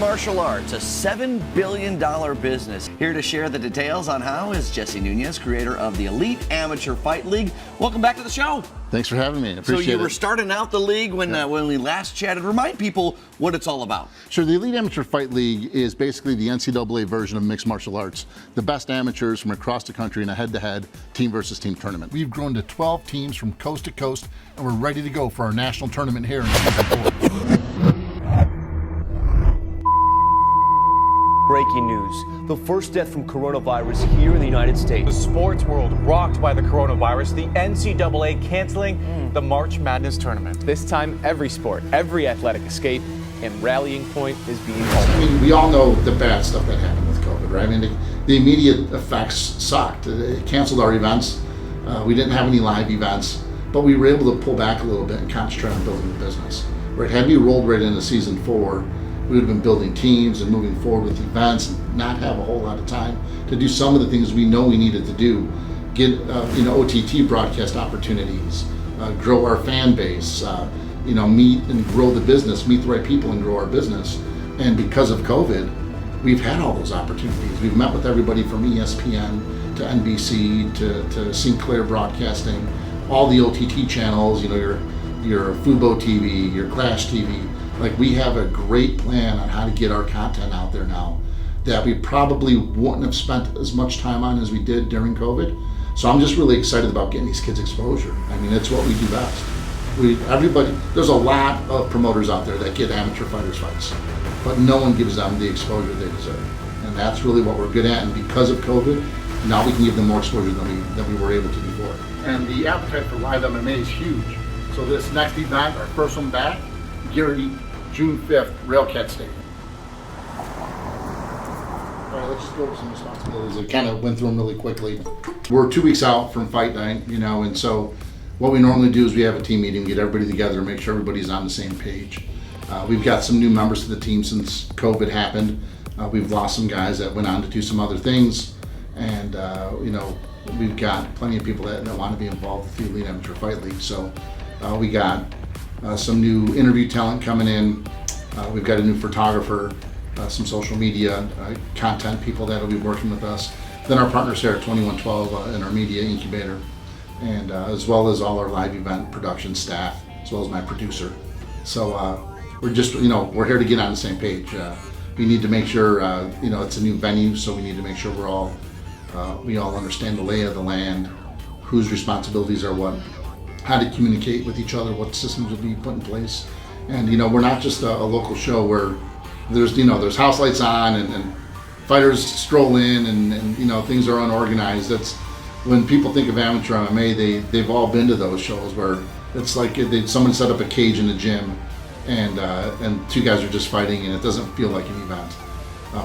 martial arts, a $7 billion business. Here to share the details on how is Jesse Nunez, creator of the Elite Amateur Fight League. Welcome back to the show. Thanks for having me. I appreciate it. So you were starting out the league when we last chatted. Remind people what it's all about. Sure. The Elite Amateur Fight League is basically the NCAA version of mixed martial arts. The best amateurs from across the country in a head-to-head team versus team tournament. We've grown to 12 teams from coast to coast, and we're ready to go for our national tournament here in Season 4. Breaking news, the first death from coronavirus here in the United States. The sports world rocked by the coronavirus, the NCAA canceling the March Madness tournament. This time, every sport, every athletic escape and rallying point is being called. I mean, we all know the bad stuff that happened with COVID, right? I mean, the immediate effects sucked. It canceled our events. We didn't have any live events, but we were able to pull back a little bit and concentrate on building the business. Right? Had we rolled right into Season 4, we would have been building teams and moving forward with events and not have a whole lot of time to do some of the things we know we needed to do. Get OTT broadcast opportunities, grow our fan base, meet and grow the business, meet the right people and grow our business. And because of COVID, we've had all those opportunities. We've met with everybody from ESPN to NBC to Sinclair Broadcasting, all the OTT channels, your Fubo TV, your Clash TV. Like, we have a great plan on how to get our content out there now that we probably wouldn't have spent as much time on as we did during COVID. So I'm just really excited about getting these kids exposure. I mean, it's what we do best. There's a lot of promoters out there that get amateur fighters fights, but no one gives them the exposure they deserve. And that's really what we're good at. And because of COVID, now we can give them more exposure than we were able to before. And the appetite for live MMA is huge. So this next event, our first one back, Gary, June 5th, Railcat Stadium. All right, let's just go over some responsibilities. I kind of went through them really quickly. We're 2 weeks out from fight night, and so what we normally do is we have a team meeting, get everybody together, make sure everybody's on the same page. We've got some new members to the team since COVID happened. We've lost some guys that went on to do some other things, and we've got plenty of people that want to be involved with the Elite Amateur Fight League. So we got some new interview talent coming in. We've got a new photographer, some social media content people that'll be working with us. Then our partners here at 2112 in our media incubator, and as well as all our live event production staff, as well as my producer. So we're just, we're here to get on the same page. We need to make sure, it's a new venue, so we need to make sure we all understand the lay of the land, whose responsibilities are what, how to communicate with each other, what systems will be put in place. And we're not just a local show where there's house lights on and fighters stroll in and things are unorganized. That's when people think of amateur MMA, they've all been to those shows where it's like someone set up a cage in the gym and two guys are just fighting and it doesn't feel like an event.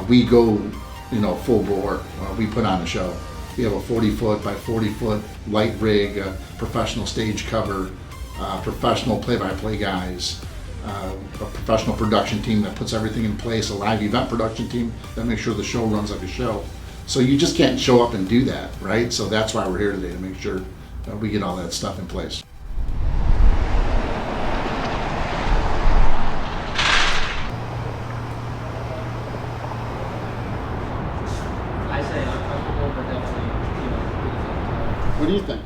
We go full bore. We put on a show. We have a 40-foot by 40-foot light rig, professional stage cover, professional play-by-play guys, a professional production team that puts everything in place, a live event production team that makes sure the show runs like a show. So you just can't show up and do that, right? So that's why we're here today, to make sure that we get all that stuff in place. What do you think?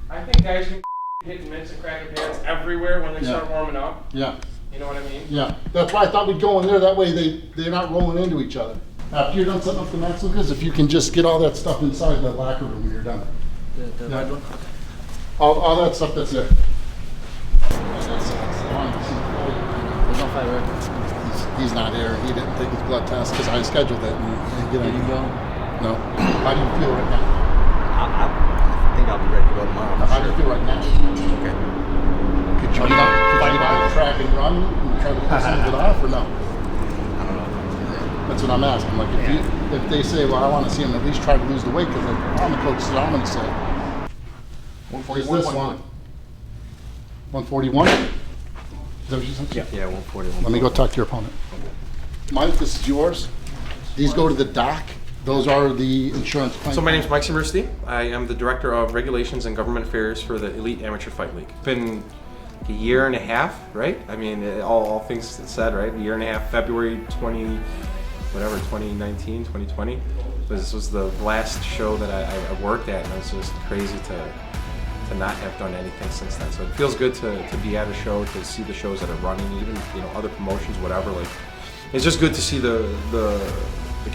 I think guys can hit mitts and crack their pants everywhere when they start warming up. Yeah. You know what I mean? Yeah. That's why I thought we'd go in there. That way they're not rolling into each other. After you're done setting up the mats, Lucas, if you can just get all that stuff inside the locker room when you're done. The red one? All that stuff that's there. He's not here. He didn't take his blood test because I scheduled it. Did you go? No. How do you feel right now? I think I'll be ready to go tomorrow. How do you feel right now? Okay. Could you get on the track and run and try to pull some of it off or no? I don't know. That's what I'm asking. Like if they say, well, I want to see him at least try to lose the weight, because I'm the coach, so I'm going to say. 141. Is this one? 141? Is that what you said? Yeah, 141. Let me go talk to your opponent. Mike, this is yours. These go to the doc. Those are the insurance claims. So my name is Mike Cimm. I am the Director of Regulations and Government Affairs for the Elite Amateur Fight League. Been a year and a half, right? I mean, all things said, right? A year and a half, February 2019, 2020. This was the last show that I worked at, and it was just crazy to not have done anything since then. So it feels good to be at a show, to see the shows that are running, even other promotions, whatever. Like, it's just good to see the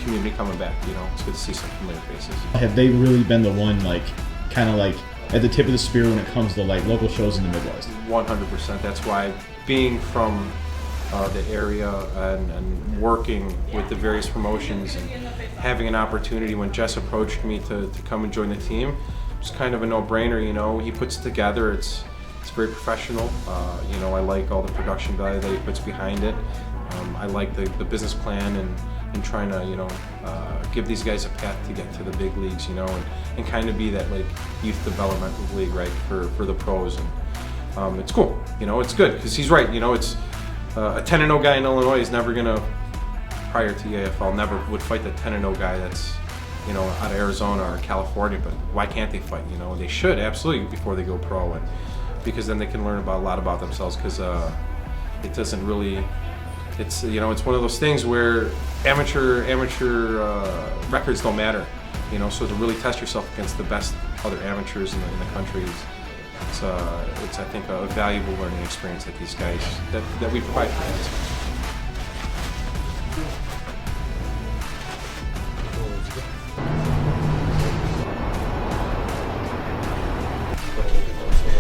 community coming back. It's good to see some familiar faces. Have they really been the one, like, kind of like at the tip of the spear when it comes to like local shows in the Midwest? 100%. That's why being from the area and working with the various promotions and having an opportunity when Jess approached me to come and join the team, it's kind of a no-brainer. He puts it together. It's very professional. I like all the production value that he puts behind it. I like the business plan and trying to give these guys a path to get to the big leagues, and kind of be that like youth developmental league, right, for the pros. And it's cool. It's good because he's right. It's a 10-0 guy in Illinois is never gonna, prior to EAFL, never would fight the 10-0 guy that's out of Arizona or California. But why can't they fight? They should absolutely before they go pro, and because then they can learn a lot about themselves. Because it doesn't really. It's it's one of those things where amateur records don't matter. So to really test yourself against the best other amateurs in the country it's I think a valuable learning experience that these guys that we provide for them.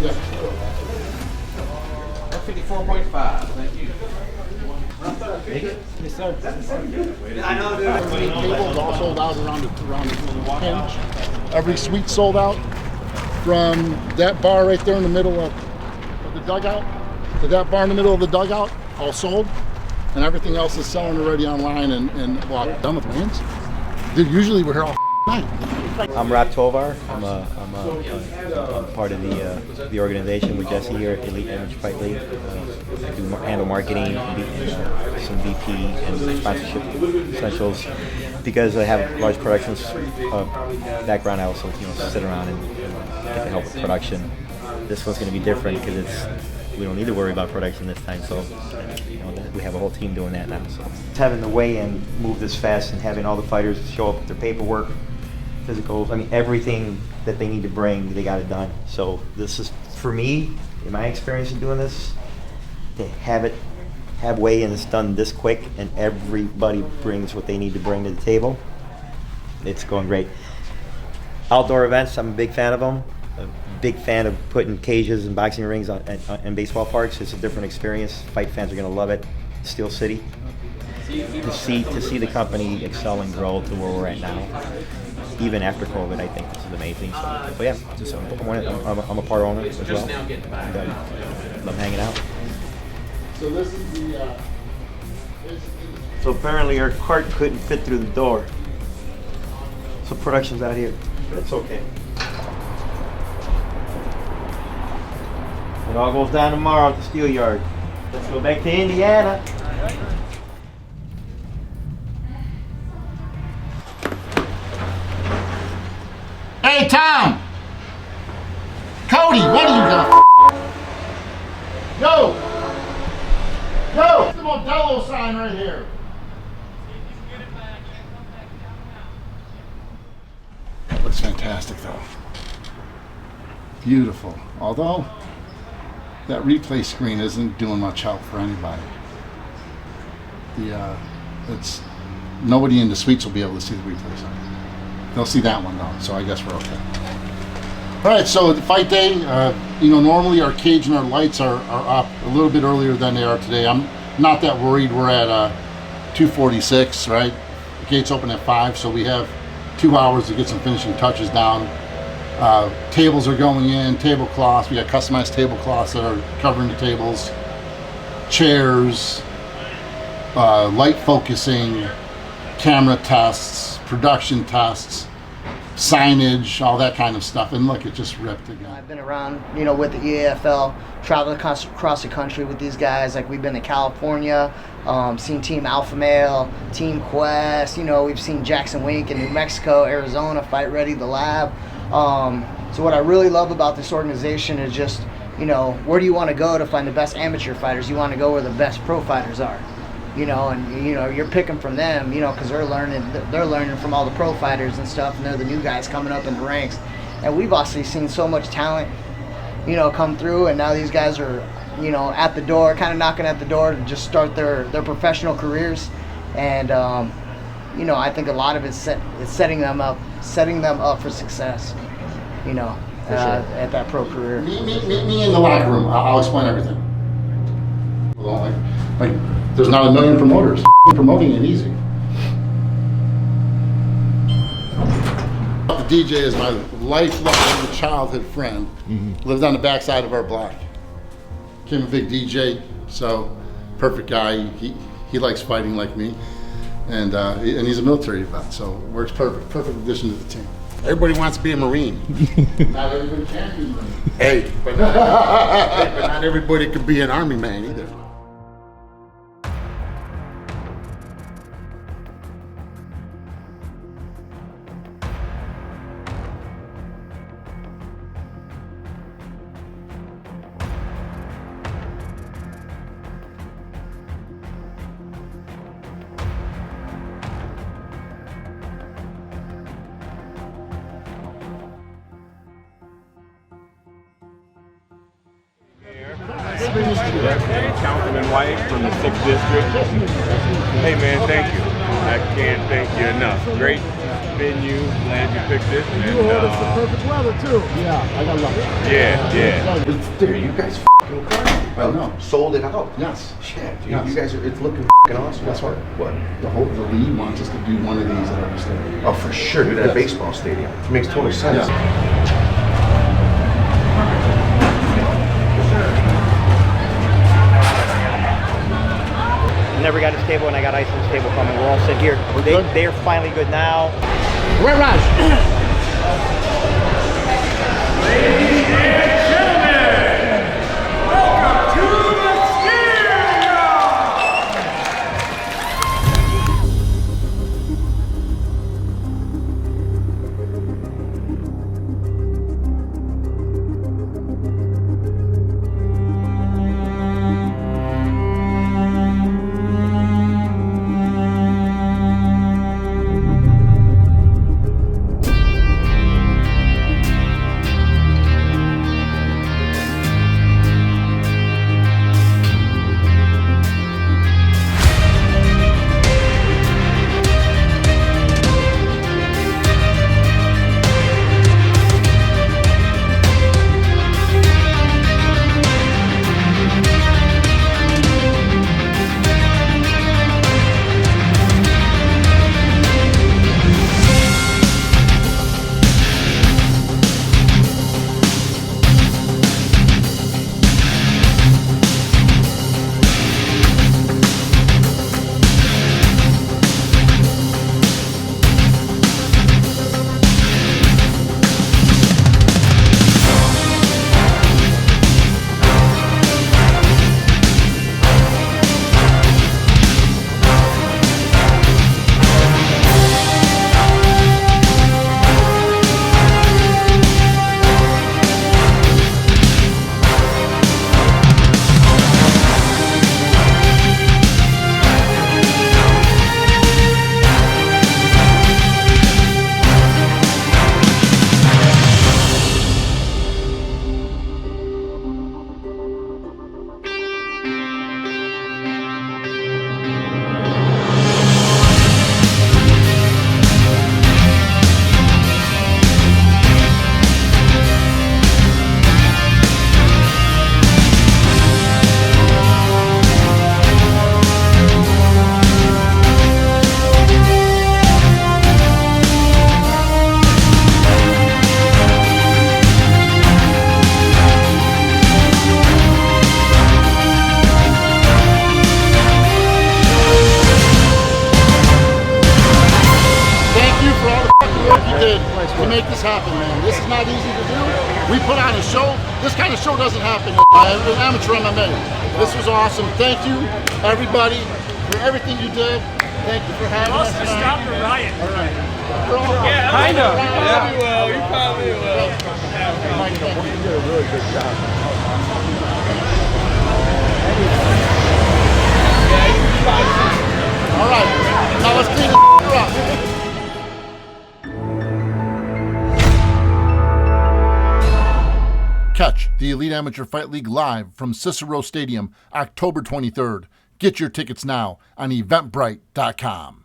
Yeah. 54.5. Thank you. Yes, sir. Tables all sold out around the hinge. Every suite sold out from that bar right there in the middle of the dugout to that bar in the middle of the dugout, all sold. And everything else is selling already online and well, done with wins. Dude, usually we're here all night. I'm Rob Tovar. I'm part of the organization with Jesse here at Elite Amateur Fight League. I do handle marketing, some VP and sponsorship essentials. Because I have large productions background, I also sit around and get to help with production. This one's going to be different because we don't need to worry about production this time. So we have a whole team doing that now. So having the weigh-in move this fast and having all the fighters show up with their paperwork, physicals, everything that they need to bring, they got it done. So this is, for me, in my experience in doing this, to have weigh-ins done this quick and everybody brings what they need to bring to the table, it's going great. Outdoor events, I'm a big fan of them. A big fan of putting cages and boxing rings in baseball parks. It's a different experience. Fight fans are going to love it. Steel City. To see the company excel and grow to where we're at now, even after COVID, I think this is amazing. So, but yeah, I'm a part owner as well. And, love hanging out. So this is the So apparently our cart couldn't fit through the door. So production's out here. That's okay. It all goes down tomorrow at the steel yard. Let's go back to Indiana. Hey, Tom! Cody, what are you got? Yo! Yo! It's the Modelo sign right here. That looks fantastic, though. Beautiful. Although, that replay screen isn't doing much help for anybody. It's nobody in the suites will be able to see the replay sign. They'll see that one though, so I guess we're okay. All right, so the fight day, normally our cage and our lights are up a little bit earlier than they are today. I'm not that worried. We're at 2:46, right? The gates open at 5, so we have 2 hours to get some finishing touches down. Tables are going in, tablecloths. We got customized tablecloths that are covering the tables, chairs, light focusing, camera tests, production tests, signage, all that kind of stuff. And look, it just ripped again. I've been around, with the EAFL, traveling across the country with these guys. Like, we've been to California, seen Team Alpha Male, Team Quest, we've seen Jackson Wink in New Mexico, Arizona, Fight Ready, the Lab. So what I really love about this organization is just you know, where do you want to go to find the best amateur fighters? You want to go where the best pro fighters are, you know, and you know, you're picking from them, you know, because they're learning from all the pro fighters and stuff, and they're the new guys coming up in the ranks. And we've obviously seen so much talent, you know, come through, and now these guys are, you know, at the door, kind of knocking at the door to just start their professional careers. And you know, I think a lot of it's setting them up for success, you know, at that pro career. Meet me in the locker room. I'll explain everything. Well, like there's not a million promoters. Promoting ain't easy. The DJ is my lifelong childhood friend. Lived on the backside of our block. Became a big DJ, so perfect guy. He likes fighting like me, and he's a military vet, so works perfect addition to the team. Everybody wants to be a Marine. Not everybody can be a Marine. Hey, but not everybody could be an Army man either. Councilman White from the 6th District. Hey man, thank you. I can't thank you enough. Great venue, glad you picked this. And, you ordered some perfect weather too. Yeah, I got lucky. Yeah. Dude, you guys f***ing crazy. I know. Sold it out. Yes. Shit, dude, Yes. you guys are, it's looking f***ing awesome. That's right. What? The league wants us to do one of these at every stadium. Oh, for sure, dude, at a baseball stadium. It makes total sense. Yeah. Never got his table, and I got ice on his table coming. We're all set here. They're finally good now. Right, Raj. Ladies and gentlemen, welcome to the Steel to make this happen, man. This is not easy to do. We put on a show. This kind of show doesn't happen in amateur MMA. This was awesome. Thank you, everybody, for everything you did. Thank you for having us tonight. Stop the riot. All right. Yeah, kind of. Yeah, we will. You probably will. Mike, you did a really good job. All right, now let's clean the up. Catch the Elite Amateur Fight League live from Cicero Stadium, October 23rd. Get your tickets now on eventbrite.com.